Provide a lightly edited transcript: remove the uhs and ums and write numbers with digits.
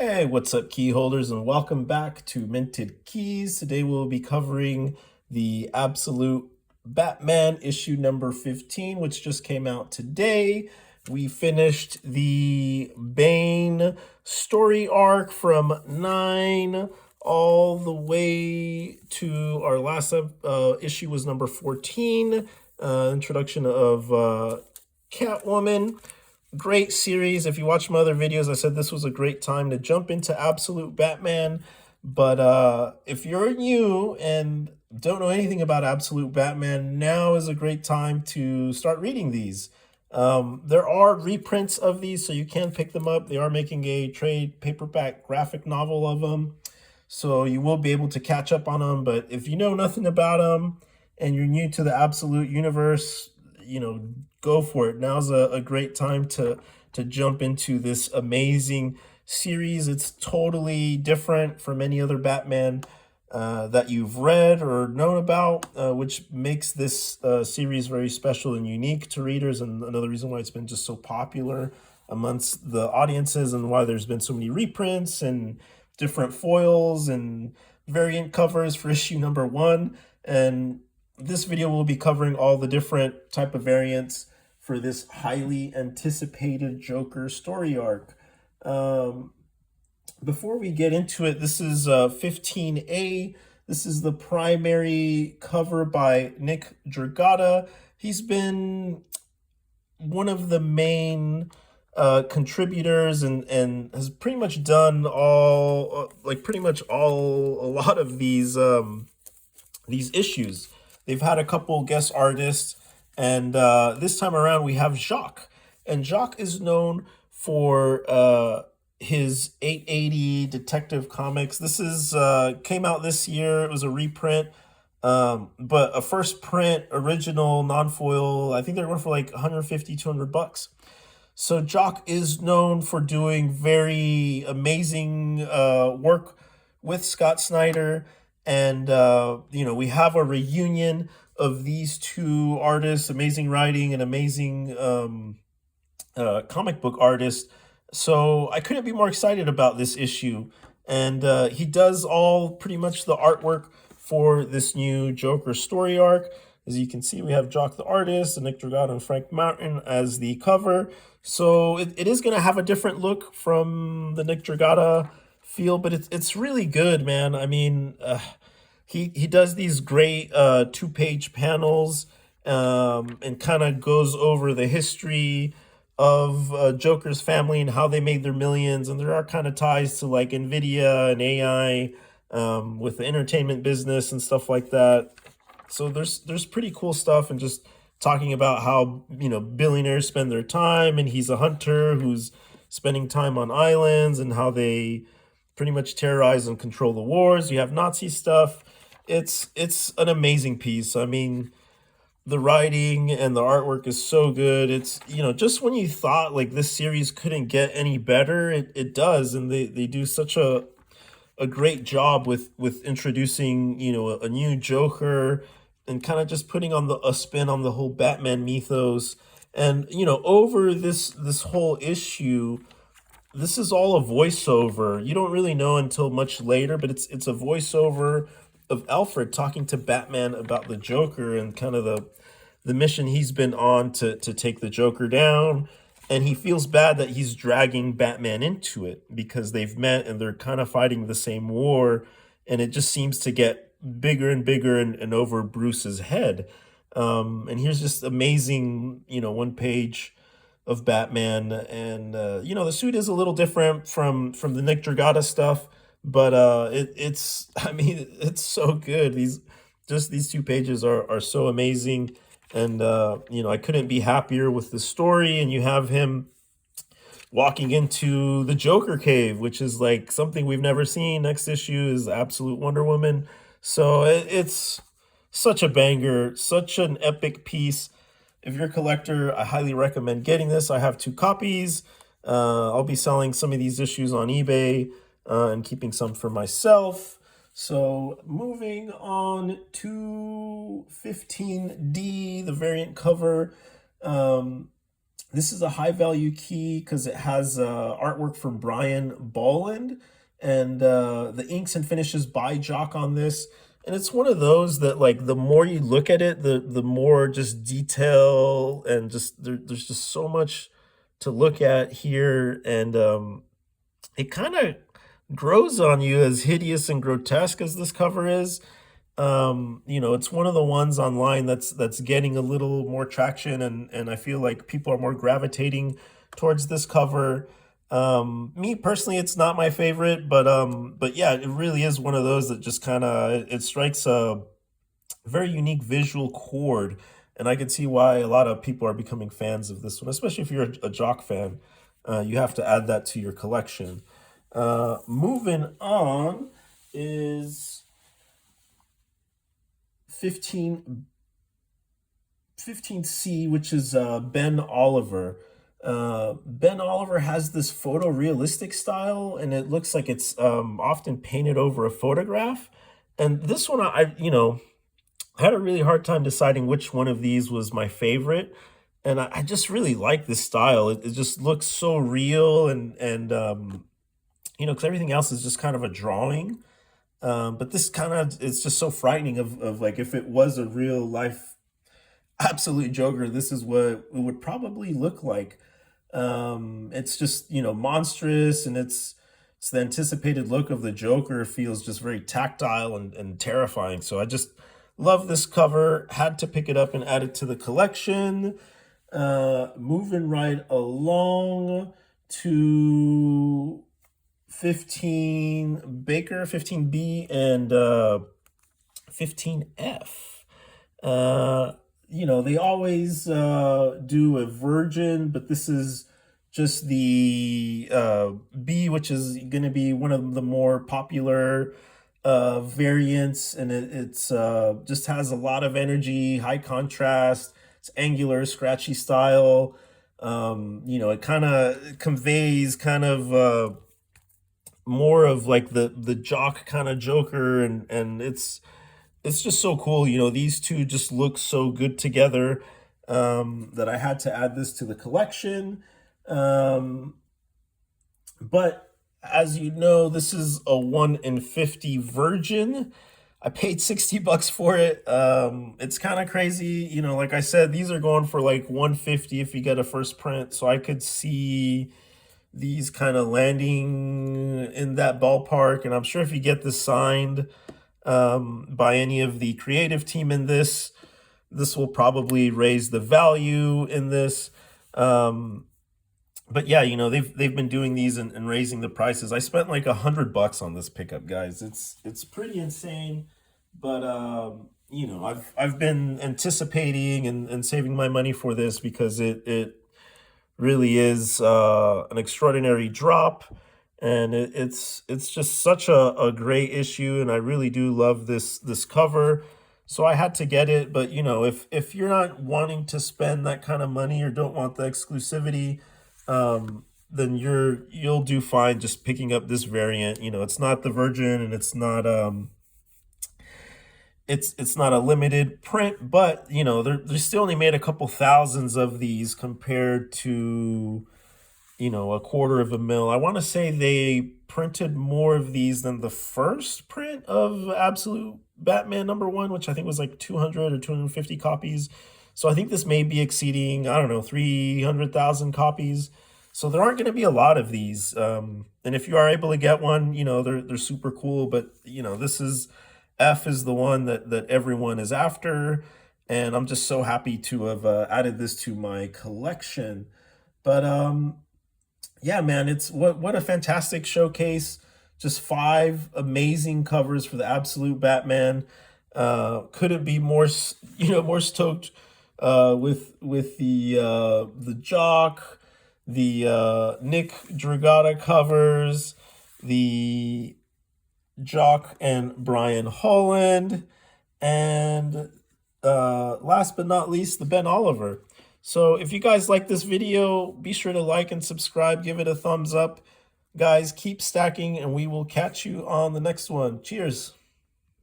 Hey, what's up, key holders, and welcome back to Minted Keys. Today we'll be covering the Absolute Batman issue number 15, which just came out today. We finished the Bane story arc from 9 all the way to our last issue was number 14, introduction of Catwoman. Great series. If you watch my other videos, I said this was a great time to jump into Absolute Batman. But if you're new and don't know anything about Absolute Batman, now is a great time to start reading these. There are reprints of these, so you can pick them up. They are making a trade paperback graphic novel of them, so you will be able to catch up on them. But if you know nothing about them and you're new to the Absolute universe, go for it. Now's a great time to jump into this amazing series. It's totally different from any other Batman that you've read or known about, which makes this series very special and unique to readers, and another reason why it's been just so popular amongst the audiences and why there's been so many reprints and different foils and variant covers for issue number 1. And this video will be covering all the different type of variants for this highly anticipated Joker story arc. Before we get into it, this is 15A. This is the primary cover by Nick Dragotta. He's been one of the main contributors and has pretty much done a lot of these issues. They've had a couple guest artists, and this time around we have Jock. And Jock is known for his 880 Detective Comics. This is came out this year. It was a reprint, but a first print original non-foil. I think they're going for like 150, 200 bucks. So Jock is known for doing very amazing work with Scott Snyder. And, we have a reunion of these two artists, amazing writing and amazing comic book artists. So I couldn't be more excited about this issue. And he does all pretty much the artwork for this new Joker story arc. As you can see, we have Jock the artist, and Nick Dragotta and Frank Martin as the cover. So it is going to have a different look from the Nick Dragotta feel, but it's really good, man. I mean, he does these great 2-page panels and kind of goes over the history of Joker's family and how they made their millions, and there are kind of ties to like Nvidia and AI with the entertainment business and stuff like that. So there's pretty cool stuff, and just talking about how billionaires spend their time, and he's a hunter who's spending time on islands, and how they pretty much terrorize and control the wars. You have Nazi stuff. It's an amazing piece. I mean, the writing and the artwork is so good. It's just when you thought like this series couldn't get any better, it does, and they do such a great job with introducing a new Joker and kind of just putting on a spin on the whole Batman mythos. And over this whole issue, this is all a voiceover. You don't really know until much later, but it's a voiceover of Alfred talking to Batman about the Joker and kind of the mission he's been on to take the Joker down. And he feels bad that he's dragging Batman into it because they've met and they're kind of fighting the same war, and it just seems to get bigger and bigger and over Bruce's head. And here's just amazing, 1 page of Batman, and the suit is a little different from the Nick Dragotta stuff, but it's so good. These 2 pages are so amazing, and I couldn't be happier with the story. And you have him walking into the Joker cave, which is like something we've never seen. Next issue is Absolute Wonder Woman. So it's such a banger, such an epic piece. If you're a collector, I highly recommend getting this. I have 2 copies. I'll be selling some of these issues on eBay and keeping some for myself. So moving on to 15D, the variant cover. This is a high value key because it has artwork from Brian Bolland, and the inks and finishes by Jock on this. And it's one of those that, like, the more you look at it, the more just detail and just there's just so much to look at here, and it kind of grows on you, as hideous and grotesque as this cover is. It's one of the ones online that's getting a little more traction, and I feel like people are more gravitating towards this cover. Me personally, it's not my favorite, but yeah, it really is one of those that just kind of it strikes a very unique visual chord, and I can see why a lot of people are becoming fans of this one, especially if you're a Jock fan. You have to add that to your collection. Moving on is 15C, which is Ben Oliver. Ben Oliver has this photorealistic style, and it looks like it's often painted over a photograph. And this one, I had a really hard time deciding which one of these was my favorite. And I just really like this style. It just looks so real, and because everything else is just kind of a drawing. But this kind of, it's just so frightening of like, if it was a real life absolute Joker, this is what it would probably look like. It's just, monstrous, and it's the anticipated look of the Joker feels just very tactile and terrifying. So I just love this cover, had to pick it up and add it to the collection. Moving right along to 15 Baker, 15B, and 15F. They always do a virgin, but this is just the B, which is going to be one of the more popular variants, and it's just has a lot of energy, high contrast. It's angular, scratchy style. It kind of conveys kind of more of like the Jock kind of Joker, and it's just so cool. These two just look so good together, that I had to add this to the collection. But as you know, this is a 1 in 50 virgin. I paid $60 for it. It's kind of crazy. Like I said, these are going for like 150 if you get a first print. So I could see these kind of landing in that ballpark. And I'm sure if you get this signed by any of the creative team in this will probably raise the value in this. But yeah, they've been doing these and raising the prices. I spent like $100 on this pickup, guys. It's pretty insane. But I've been anticipating and saving my money for this because it really is an extraordinary drop, and it's just such a great issue, and I really do love this cover. So I had to get it. But if you're not wanting to spend that kind of money or don't want the exclusivity, then you'll do fine just picking up this variant. It's not the virgin, and it's not it's not a limited print, but they still only made a couple thousands of these compared to a quarter of a mil. I want to say they printed more of these than the first print of Absolute Batman #1, which I think was like 200 or 250 copies. So I think this may be exceeding, I don't know, 300,000 copies. So there aren't going to be a lot of these. And if you are able to get one, they're super cool. But this is F is the one that everyone is after, and I'm just so happy to have added this to my collection. But yeah, man, it's what a fantastic showcase. Just 5 amazing covers for the Absolute Batman. Couldn't be more more stoked with the Jock, the Nick Dragata covers, the Jock and Brian Holland, and last but not least, the Ben Oliver. So if you guys like this video, be sure to like and subscribe, give it a thumbs up. Guys, keep stacking, and we will catch you on the next one. Cheers.